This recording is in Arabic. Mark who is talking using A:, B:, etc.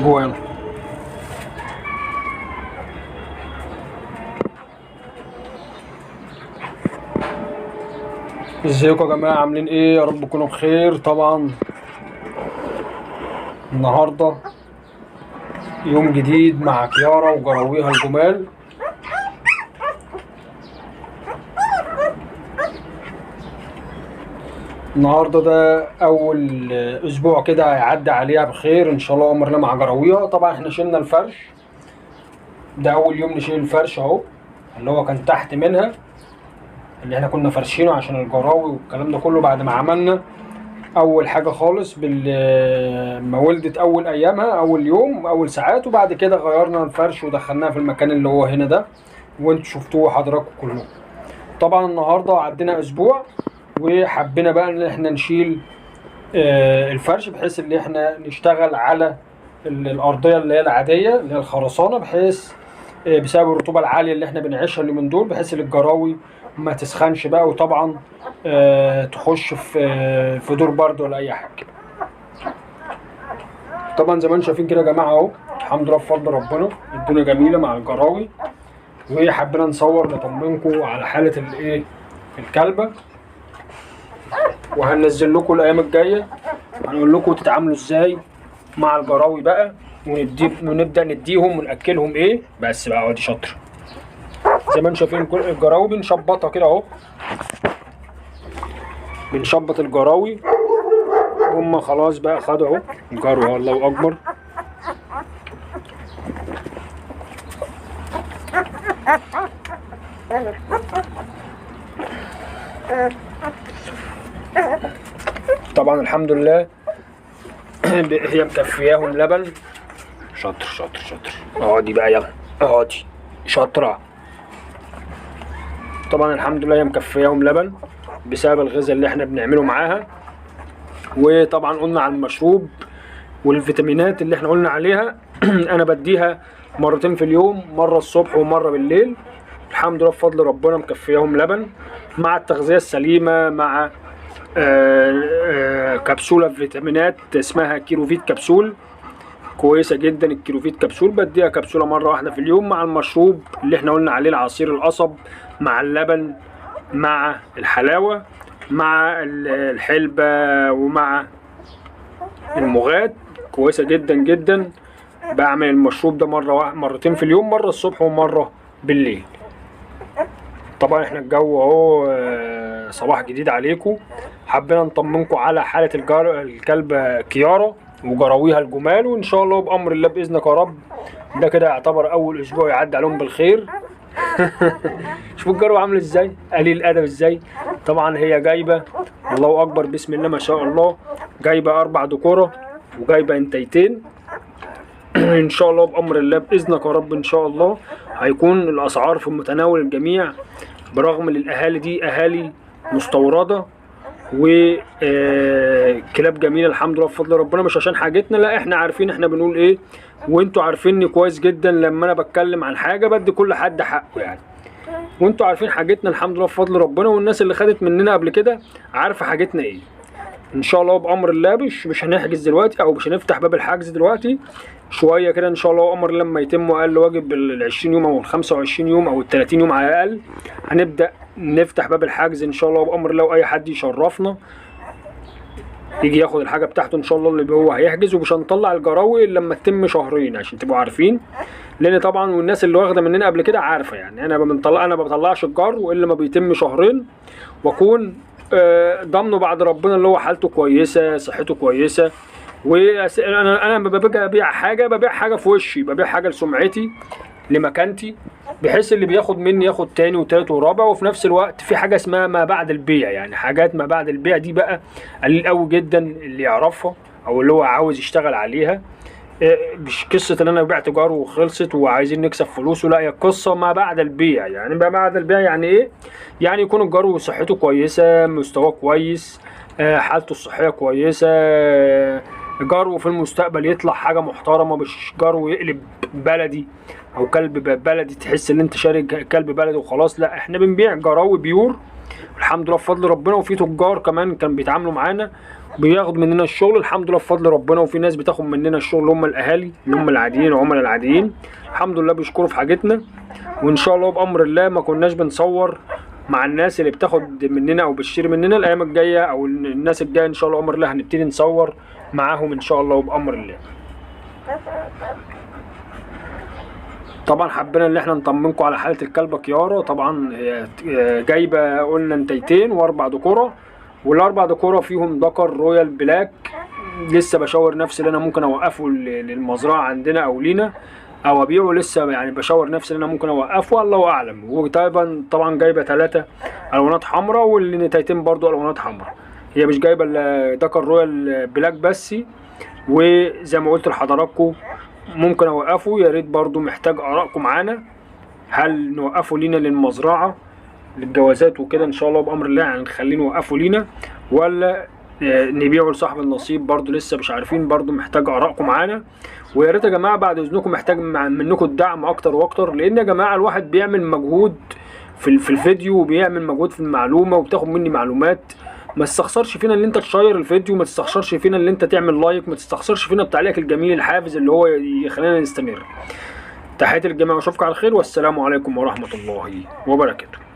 A: جوه هنا. ازيكم يا جماعه، عاملين ايه؟ يا رب تكونوا بخير. طبعا النهارده يوم جديد مع كيارا وجراويها الجمال. النهارده ده اول اسبوع كده هيعدي عليها بخير ان شاء الله امرنا مع جراويها. طبعا احنا شلنا الفرش، ده اول يوم نشيل الفرش اهو، اللي هو كان تحت منها اللي احنا كنا فرشينه عشان الجراوي والكلام ده كله. بعد ما عملنا اول حاجه خالص ما ولدت اول ايامها، اول يوم اول ساعات، وبعد كده غيرنا الفرش ودخلناها في المكان اللي هو هنا ده، وانتوا شفتوه حضراتكم كلكم. طبعا النهارده عدينا اسبوع وحبينا بقى ان احنا نشيل الفرش، بحيث ان احنا نشتغل على الارضيه اللي هي العاديه اللي هي الخرسانه، بحيث بسبب الرطوبه العاليه اللي احنا بنعيشها اليومين دول، بحيث ان الجراوي ما تسخنش بقى، وطبعا تخش في دور برد ولا اي حاجه. طبعا زي ما انتم شايفين كده يا جماعه اهو، الحمد لله بفضل ربنا الدنيا جميله مع الجراوي. وحبينا نصور نطمنكم على حاله الايه الكلبه، وهننزل لكم الايام الجايه هنقول لكم تتعاملوا ازاي مع الجراوي بقى، ونبدا نديهم وناكلهم ايه. بس بقى دي شاطره. زي ما انتم شايفين كل الجراوي بنشبطها كده اهو، بنشبط الجراوي. هم خلاص بقى خدوا اهو الجرو، الله اكبر. طبعا الحمد لله هي مكفياهم لبن. شاطر شاطر شاطر، اقعدي بقى يلا اقعدي، شاطره. طبعا الحمد لله هي مكفياهم لبن بسبب الغذاء اللي احنا بنعمله معاها. وطبعا قلنا على المشروب والفيتامينات اللي احنا قلنا عليها انا بديها مرتين في اليوم، مره الصبح ومره بالليل. الحمد لله بفضل ربنا مكفياهم لبن مع التغذيه السليمه، مع كبسوله فيتامينات اسمها كيروفيت كبسول، كويسه جدا. الكيروفيت كبسول بديها كبسوله مره واحده في اليوم مع المشروب اللي احنا قلنا عليه، العصير القصب مع اللبن مع الحلاوه مع الحلبه ومع المغاد، كويسه جدا جدا. بعمل المشروب ده مرتين في اليوم، مره الصبح ومره بالليل. طبعا احنا الجو اهو صباح جديد عليكم. حبينا نطمنكم على حاله الكلب كيارا وجراويها الجمال، وان شاء الله بامر الله باذنك يا رب ده كده يعتبر اول اسبوع يعدي عليهم بالخير. شوفوا الجرو عامل ازاي، قليل الادب ازاي. طبعا هي جايبه الله اكبر بسم الله ما شاء الله، جايبه 4 ذكوره وجايبه انتيتين. ان شاء الله بامر الله باذنك يا رب ان شاء الله هيكون الاسعار في متناول الجميع، برغم ان الاهالي دي اهالي مستورده وكلاب جميله الحمد لله بفضل ربنا، مش عشان حاجتنا، لا احنا عارفين احنا بنقول ايه، وانتوا عارفيني كويس جدا لما انا بتكلم عن حاجه بدي كل حد حقه يعني، وانتوا عارفين حاجتنا الحمد لله بفضل ربنا، والناس اللي خدت مننا قبل كده عارفه حاجتنا ايه. ان شاء الله بامر الله مش هنحجز دلوقتي او مش هنفتح باب الحجز دلوقتي، شويه كده ان شاء الله امر لما يتم اقل واجب ال20 يوم او ال25 يوم او ال30 يوم على الاقل هنبدا نفتح باب الحجز ان شاء الله بامر الله، واي حد يشرفنا يجي ياخد الحاجه بتاعته ان شاء الله اللي هو هيحجز. ومش هنطلع الجراوي الا لما تتم شهرين عشان تبقوا عارفين، لان طبعا والناس اللي واخده مننا قبل كده عارفه يعني انا ما بطلعش الجرو الا ما بيتم شهرين، واكون ضامنه بعد ربنا اللي هو حالته كويسه صحته كويسه. وانا لما باجي ابيع حاجه في وشي، ببيع حاجه لسمعتي لمكانتي، بحيث اللي بياخد مني ياخد تاني وتالت ورابع. وفي نفس الوقت في حاجه اسمها ما بعد البيع، يعني حاجات ما بعد البيع دي بقى قليل قوي جدا اللي يعرفها او اللي هو عاوز يشتغل عليها. مش قصه ان انا بعت جار وخلصت وعايزين نكسب فلوسه، لا هي قصه ما بعد البيع. يعني ما بعد البيع يعني ايه؟ يعني يكون الجار صحته كويسه، مستواه كويس، حالته الصحيه كويسه، جاره في المستقبل يطلع حاجه محترمه، مش جاره يقلب بلدي او كلب بلدي تحس ان انت شاري كلب بلدي وخلاص. لا احنا بنبيع جراوي بيور الحمد لله بفضل ربنا، وفي تجار كمان كان بيتعاملوا معانا بياخد مننا الشغل الحمد لله بفضل ربنا، وفي ناس بتاخد مننا الشغل اللي هم الاهالي اللي هم العاديين العملاء العاديين الحمد لله بيشكروا في حاجتنا. وان شاء الله بامر الله ما كناش بنصور مع الناس اللي بتاخد مننا او بتشتري مننا، الايام الجايه او الناس الجايه ان شاء الله بامر الله هنبتدي نصور معاهم ان شاء الله وبامر الله. طبعا حبينا ان احنا نطمنكم على حاله الكلبه كيارا. طبعا جايبه قلنا انتيتين واربع ذكوره، والاربع ذكوره فيهم ذكر رويال بلاك. لسه بشاور نفسي ان انا ممكن اوقفه للمزرعه عندنا او لينا او ابيعه، لسه يعني بشاور نفسي ان انا ممكن اوقفه الله اعلم. وطبعا جايبه 3 الوانات حمراء والنتايتين برضو الوانات حمراء. هي مش جايبه ذكر رويال بلاك بس. وزي ما قلت لحضراتكم ممكن اوقفه، يا ريت برضو محتاج ارائكم معانا، هل نوقفه لينا للمزرعه للجوازات وكده ان شاء الله بامر الله، يعني نخليه نوقفه لينا ولا نبيعه لصاحب النصيب، برضو لسه مش عارفين، برضو محتاج ارائكم معانا. ويا ريت يا جماعه بعد اذنكم محتاج منكم الدعم اكتر واكتر، لان يا جماعه الواحد بيعمل مجهود في الفيديو وبيعمل مجهود في المعلومه وبتاخد مني معلومات. ما تستخسرش فينا ان انت تشير الفيديو، ما تستخسرش فينا ان انت تعمل لايك، ما تستخسرش فينا بتعليقك الجميل الحافز اللي هو يخلينا نستمر. تحياتي للجميع واشوفكم على خير، والسلام عليكم ورحمه الله وبركاته.